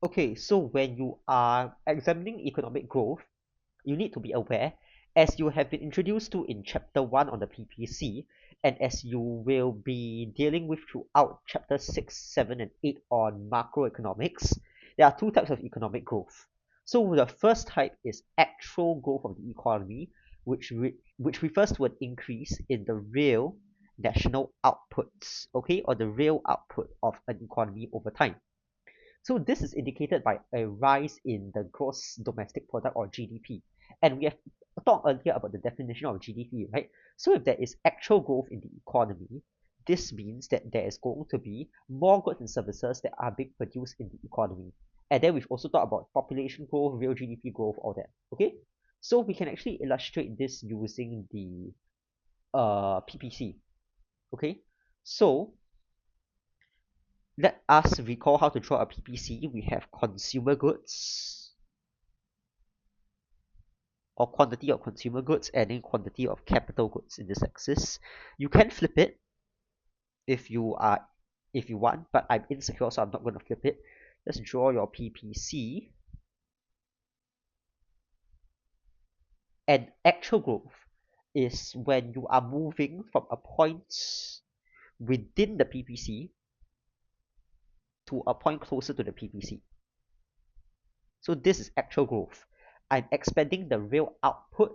Okay, so when you are examining economic growth, you need to be aware, as you have been introduced to in chapter 1 on the PPC, and as you will be dealing with throughout chapter 6, 7, and 8 on macroeconomics, there are two types of economic growth. So the first type is actual growth of the economy, which refers to an increase in the real national outputs, okay, or the real output of an economy over time. So this is indicated by a rise in the gross domestic product or GDP. And we have talked earlier about the definition of GDP, right? So if there is actual growth in the economy, this means that there is going to be more goods and services that are being produced in the economy. And then we've also talked about population growth, real GDP growth, all that. Okay? So we can actually illustrate this using the PPC. Okay? So let us recall how to draw a PPC. We have consumer goods, or quantity of consumer goods, and then quantity of capital goods in this axis. You can flip it if you want, but I'm insecure, so I'm not going to flip it. Just draw your PPC. And actual growth is when you are moving from a point within the PPC to a point closer to the PPC. So this is actual growth. I'm expanding the real output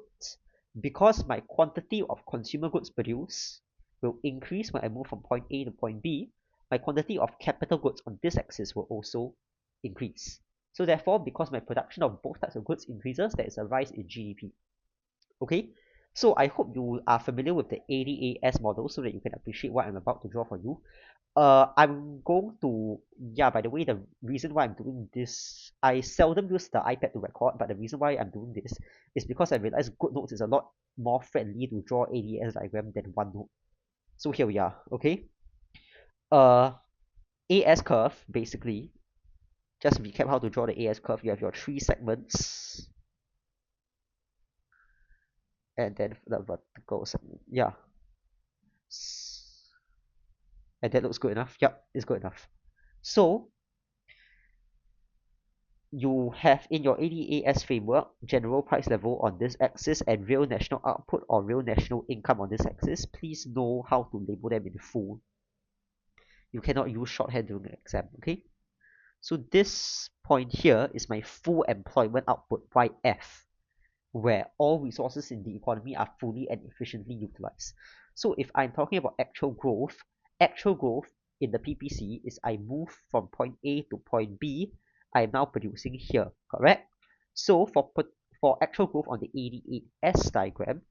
because my quantity of consumer goods produced will increase when I move from point A to point B. My quantity of capital goods on this axis will also increase. So therefore, because my production of both types of goods increases, there is a rise in GDP. Okay, so I hope you are familiar with the ADAS model so that you can appreciate what I'm about to draw for you. I'm going to, yeah, by the way, the reason why I'm doing this, I seldom use the iPad to record, but the reason why I'm doing this is because I realized GoodNotes is a lot more friendly to draw ADS diagram than OneNote. So here we are, okay? Uh, AS curve, basically, just recap how to draw the AS curve. You have your three segments, and then the vertical segment, yeah. And that looks good enough. Yep, it's good enough. So, you have in your ADAS framework general price level on this axis and real national output or real national income on this axis. Please know how to label them in full. You cannot use shorthand during an exam, okay? So this point here is my full employment output, YF, where all resources in the economy are fully and efficiently utilized. So if I'm talking about actual growth in the PPC is I move from point A to point B, I am now producing here, correct? So for actual growth on the ADAS diagram,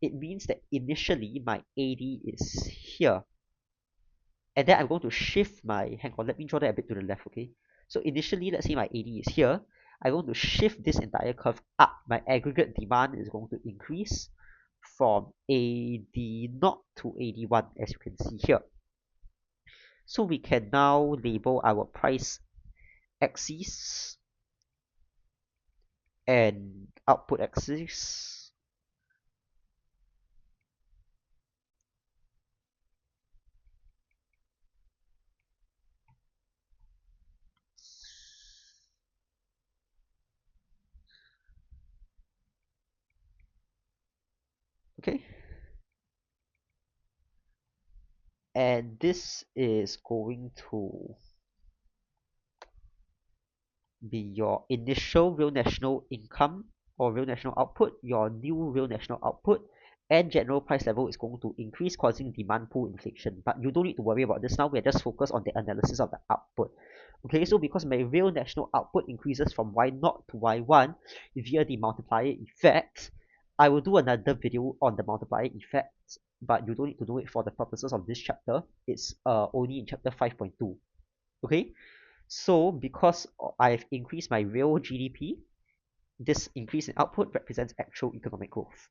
it means that initially my AD is here. And then I'm going to shift my, hang on, let me draw that a bit to the left, okay? So initially, let's say my AD is here. I'm going to shift this entire curve up. My aggregate demand is going to increase from AD0 to AD1, as you can see here. So we can now label our price axis and output axis. Okay. And this is going to be your initial real national income or real national output, your new real national output, and general price level is going to increase, causing demand pull inflation. But you don't need to worry about this now. We're just focused on the analysis of the output. Okay, so because my real national output increases from Y0 to Y1 via the multiplier effect, I will do another video on the multiplier effect, but you don't need to know it for the purposes of this chapter. It's only in chapter 5.2. Okay, so because I've increased my real GDP, this increase in output represents actual economic growth.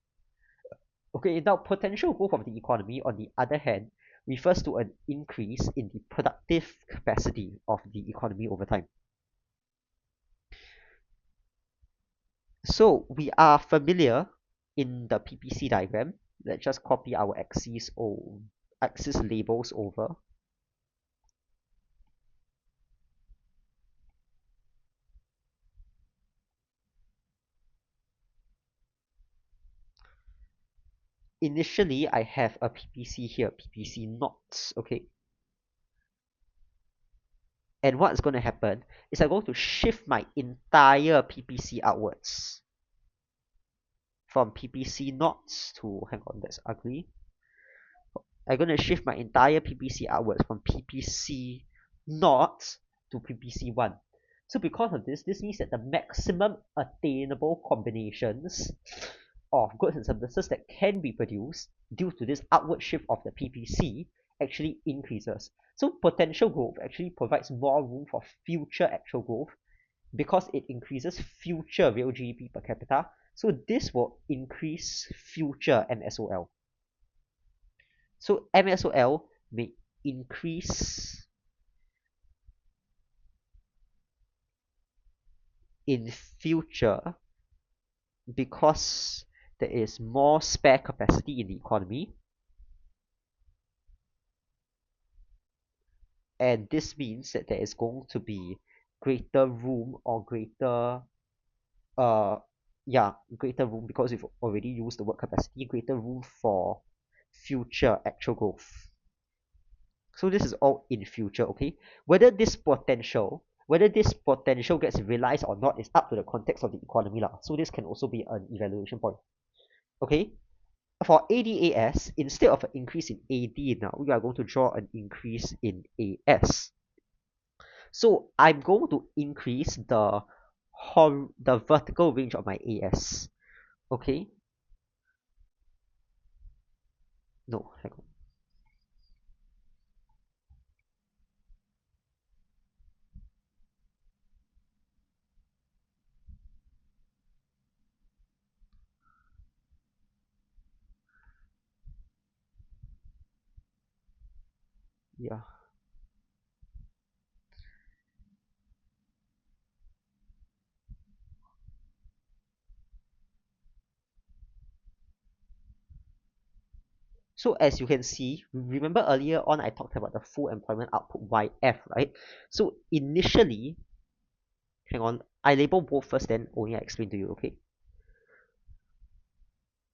Okay, now potential growth of the economy, on the other hand, refers to an increase in the productive capacity of the economy over time. So we are familiar in the PPC diagram. Let's just copy our axis labels over. initially I have a PPC here, PPC naught, okay? And what's going to happen is I'm going to shift my entire PPC outwards from PPC naught to, hang on, that's ugly. I'm going to shift my entire PPC outwards from PPC naught to PPC1. So because of this means that the maximum attainable combinations of goods and services that can be produced due to this upward shift of the PPC actually increases. So potential growth actually provides more room for future actual growth because it increases future real GDP per capita. So this will increase future MSOL. So MSOL may increase in future because there is more spare capacity in the economy, and this means that there is going to be greater room or greater greater room, because we've already used the word capacity, greater room for future actual growth. So this is all in future, okay? Whether this potential gets realized or not is up to the context of the economy lah. So this can also be an evaluation point. Okay? For ADAS, instead of an increase in AD now, we are going to draw an increase in AS. So I'm going to increase the vertical range of my AS. Okay? No, hang on. Yeah. So as you can see, remember earlier on I talked about the full employment output YF, right? So initially, hang on, I label both first, then only I explain to you, okay?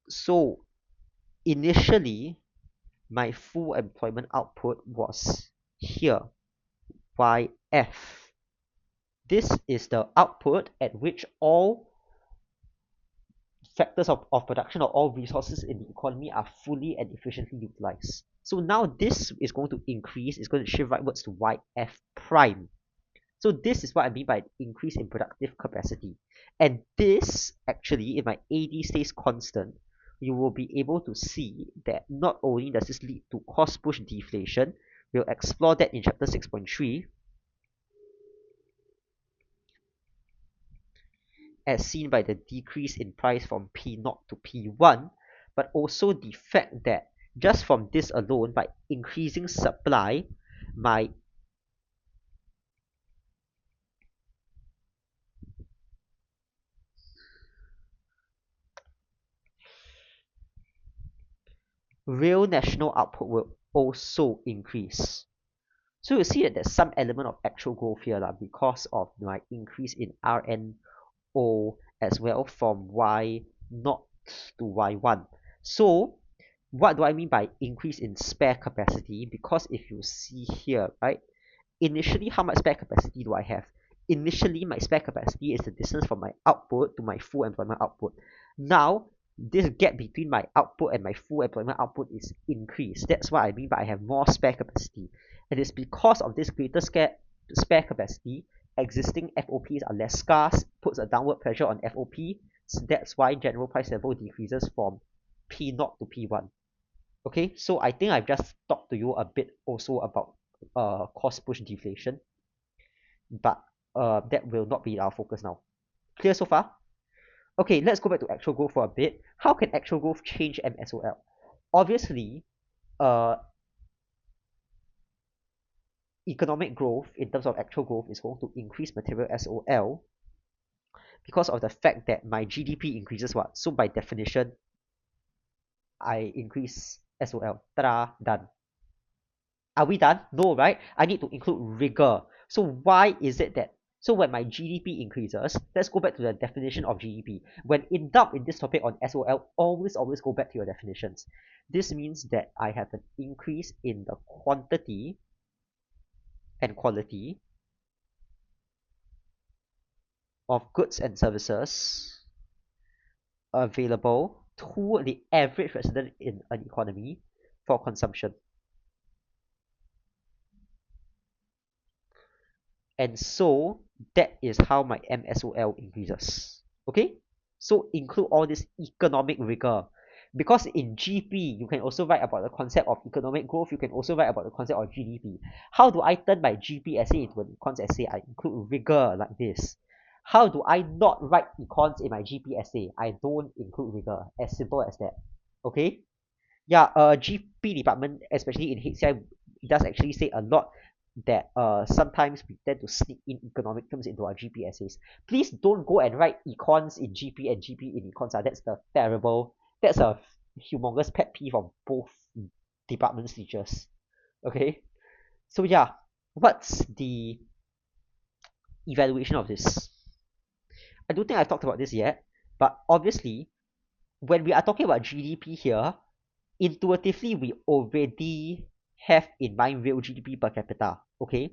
So initially, my full employment output was here, YF. This is the output at which all factors of production or all resources in the economy are fully and efficiently utilized. So now this is going to increase, it's going to shift rightwards to YF prime. So this is what I mean by increase in productive capacity. And this actually, if my AD stays constant, you will be able to see that not only does this lead to cost push deflation, we'll explore that in chapter 6.3, as seen by the decrease in price from P0 to P1, but also the fact that just from this alone, by increasing supply, my real national output will also increase. So you see that there's some element of actual growth here because of my increase in RNO as well from Y0 to Y1. So what do I mean by increase in spare capacity? Because if you see here, right, initially how much spare capacity do I have? Initially my spare capacity is the distance from my output to my full employment output. Now this gap between my output and my full employment output is increased. That's what I mean by I have more spare capacity. And it's because of this greater spare capacity, existing FOPs are less scarce, puts a downward pressure on FOP. So that's why general price level decreases from P0 to P1. Okay, so I think I've just talked to you a bit also about cost push deflation, but that will not be our focus now. Clear so far? Okay, let's go back to actual growth for a bit. How can actual growth change MSOL? Obviously, economic growth in terms of actual growth is going to increase material SOL because of the fact that my GDP increases what? So by definition, I increase SOL. Ta-da, done. Are we done? No, right? I need to include rigor. So why is it that So when my GDP increases, let's go back to the definition of GDP. When in doubt in this topic on SOL, always go back to your definitions. This means that I have an increase in the quantity and quality of goods and services available to the average resident in an economy for consumption. And so that is how my MSOL increases. Okay? So include all this economic rigor. Because in GP, you can also write about the concept of economic growth. You can also write about the concept of GDP. How do I turn my GP essay into an econs essay? I include rigor like this. How do I not write econs in my GP essay? I don't include rigor. As simple as that. Okay? Yeah, GP department, especially in HCI, does actually say a lot that sometimes we tend to sneak in economic terms into our GP essays. Please don't go and write econs in GP and GP in econs. That's the terrible, that's a humongous pet peeve of both departments teachers. Okay? So yeah, what's the evaluation of this? I don't think I've talked about this yet, but obviously, when we are talking about GDP here, intuitively we already have in mind real GDP per capita. Okay,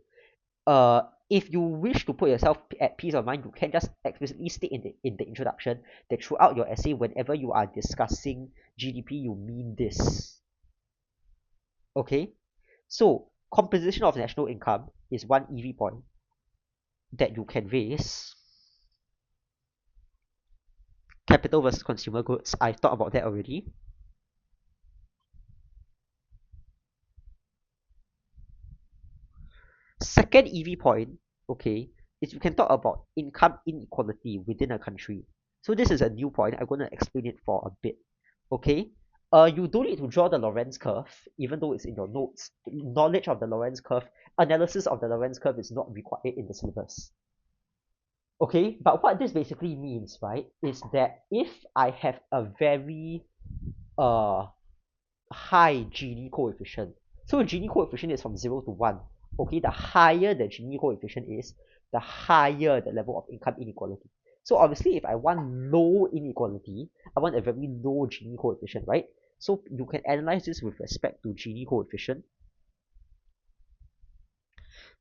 if you wish to put yourself at peace of mind, you can just explicitly state in the introduction that throughout your essay, whenever you are discussing GDP, you mean this. Okay, so composition of national income is one EV point that you can raise. Capital versus consumer goods, I thought about that already. Second EV point, okay, is you can talk about income inequality within a country. So this is a new point. I'm going to explain it for a bit. Okay, you don't need to draw the Lorenz curve, even though it's in your notes. Knowledge of the Lorenz curve, analysis of the Lorenz curve is not required in the syllabus. Okay, but what this basically means, right, is that if I have a very uh high Gini coefficient. So Gini coefficient is from 0 to 1. Okay, the higher the Gini coefficient is, the higher the level of income inequality. So obviously, if I want low inequality, I want a very low Gini coefficient, right? So you can analyze this with respect to Gini coefficient.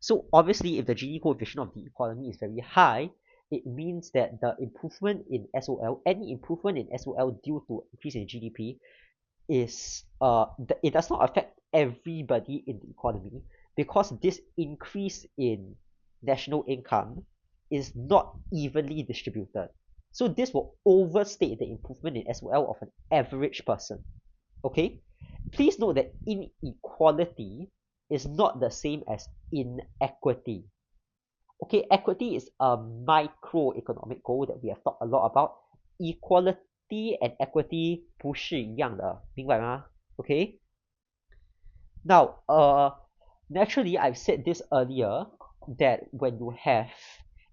So obviously, if the Gini coefficient of the economy is very high, it means that the improvement in SOL, any improvement in SOL due to increase in GDP, is it does not affect everybody in the economy, because this increase in national income is not evenly distributed. So this will overstate the improvement in SOL of an average person. Okay? Please note that inequality is not the same as inequity. Okay, equity is a microeconomic goal that we have talked a lot about. Equality and equity 不是一样的，明白吗？ Okay. Now, naturally, I've said this earlier that when you have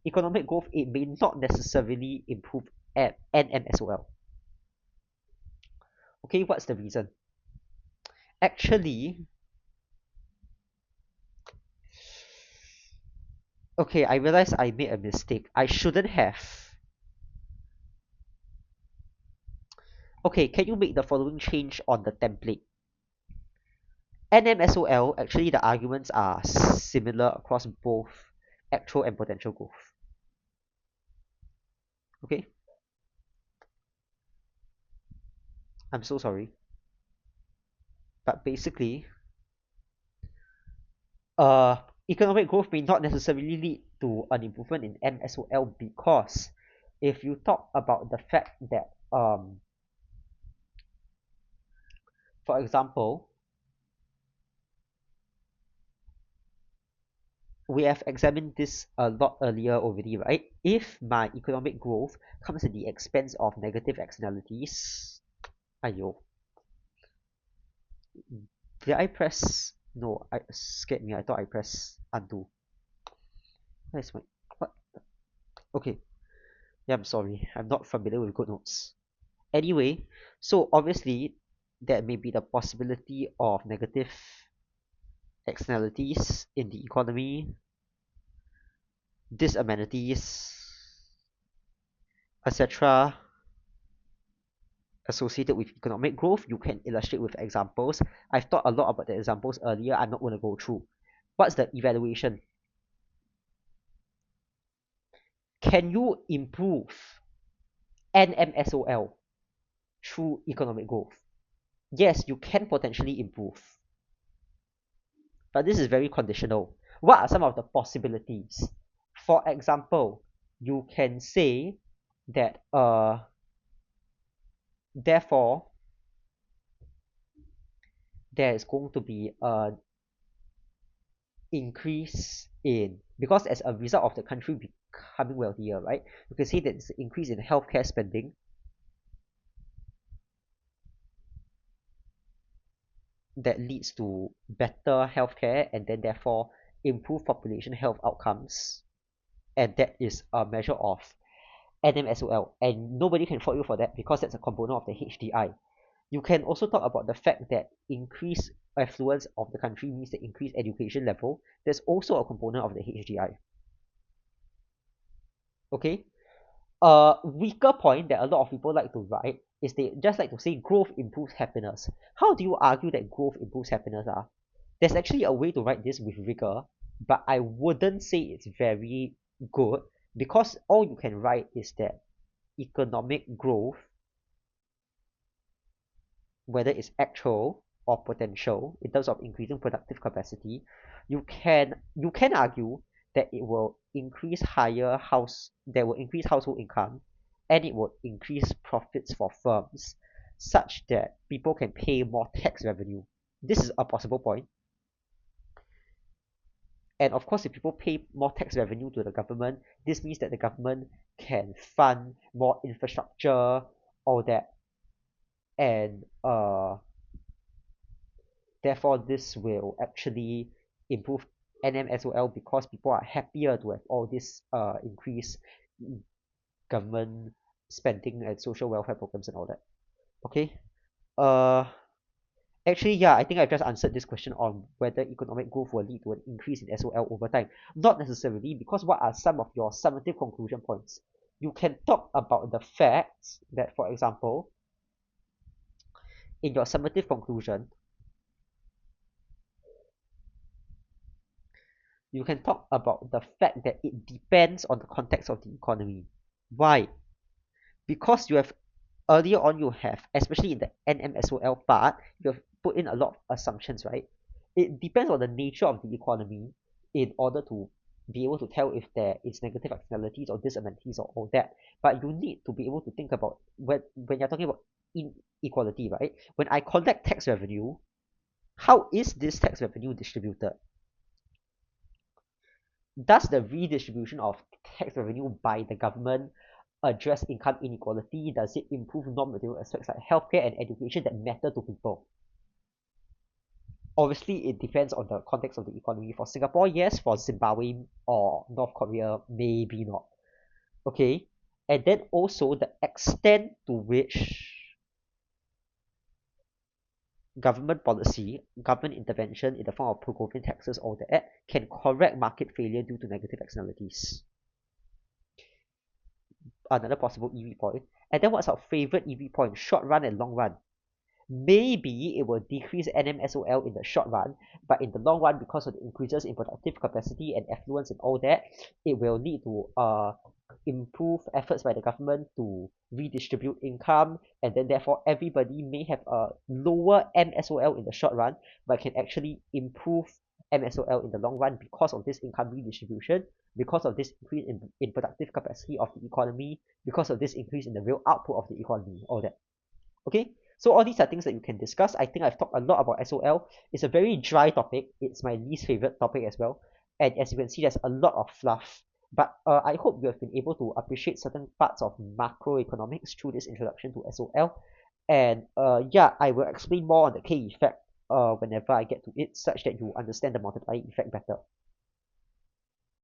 economic growth, it may not necessarily improve NMSOL. Okay, what's the reason? Actually, okay, I realize I made a mistake. I shouldn't have. Okay, can you make the following change on the template? NMSOL, actually the arguments are similar across both actual and potential growth. Okay? I'm so sorry. But basically, economic growth may not necessarily lead to an improvement in MSOL, because if you talk about the fact that, for example, we have examined this a lot earlier already, right? If my economic growth comes at the expense of negative externalities, ayo. Did I press? No, I scared me. I thought I pressed undo. Where's my what? Okay. Yeah, I'm sorry. I'm not familiar with GoodNotes. Anyway, so obviously there may be the possibility of negative externalities in the economy. disamenities, etc. associated with economic growth. You can illustrate with examples. I've thought a lot about the examples earlier. I'm not going to go through. What's the evaluation? Can you improve NMSOL through economic growth? Yes, you can potentially improve, but this is very conditional. What are some of the possibilities? For example, you can say that therefore there is going to be a increase in, because as a result of the country becoming wealthier, right? You can see that there's an increase in healthcare spending that leads to better healthcare and then therefore improve population health outcomes, and that is a measure of NMSOL, and nobody can fault you for that because that's a component of the HDI. You can also talk about the fact that increased affluence of the country means the increased education level. There's also a component of the HDI. Okay, a weaker point that a lot of people like to write is they just like to say growth improves happiness. How do you argue that growth improves happiness? There's actually a way to write this with rigor, but I wouldn't say it's very good because all you can write is that economic growth, whether it's actual or potential in terms of increasing productive capacity, you can argue that it will increase household income, and it will increase profits for firms such that people can pay more tax revenue. This is a possible point. And of course, if people pay more tax revenue to the government, this means that the government can fund more infrastructure, all that, and therefore this will actually improve NMSOL because people are happier to have all this increased government spending and social welfare programs and all that. Okay. Uh Actually, yeah, I think I've just answered this question on whether economic growth will lead to an increase in SOL over time. Not necessarily, because what are some of your summative conclusion points? You can talk about the facts that, for example, in your summative conclusion, you can talk about the fact that it depends on the context of the economy. Why? Because you have earlier on you have, especially in the NMSOL part, you have put in a lot of assumptions, right? It depends on the nature of the economy in order to be able to tell if there is negative externalities or disamenities or all that. But you need to be able to think about when you're talking about inequality, right? When I collect tax revenue, how is this tax revenue distributed? Does the redistribution of tax revenue by the government address income inequality? Does it improve non-material aspects like healthcare and education that matter to people? Obviously, it depends on the context of the economy. For Singapore, yes. For Zimbabwe or North Korea, maybe not. Okay? And then also the extent to which government policy, government intervention in the form of Procovian taxes, all that, can correct market failure due to negative externalities. Another possible EV point. And then what's our favorite EV point? Short run and long run. Maybe it will decrease NMSOL in the short run, but in the long run, because of the increases in productive capacity and affluence and all that, it will lead to improve efforts by the government to redistribute income, and then therefore everybody may have a lower MSOL in the short run, but can actually improve MSOL in the long run because of this income redistribution, because of this increase in productive capacity of the economy, because of this increase in the real output of the economy, all that. Okay, so all these are things that you can discuss. I think I've talked a lot about SOL. It's a very dry topic. It's my least favorite topic as well. And as you can see, there's a lot of fluff. But I hope you have been able to appreciate certain parts of macroeconomics through this introduction to SOL. And yeah, I will explain more on the K effect whenever I get to it, such that you understand the multiplying effect better.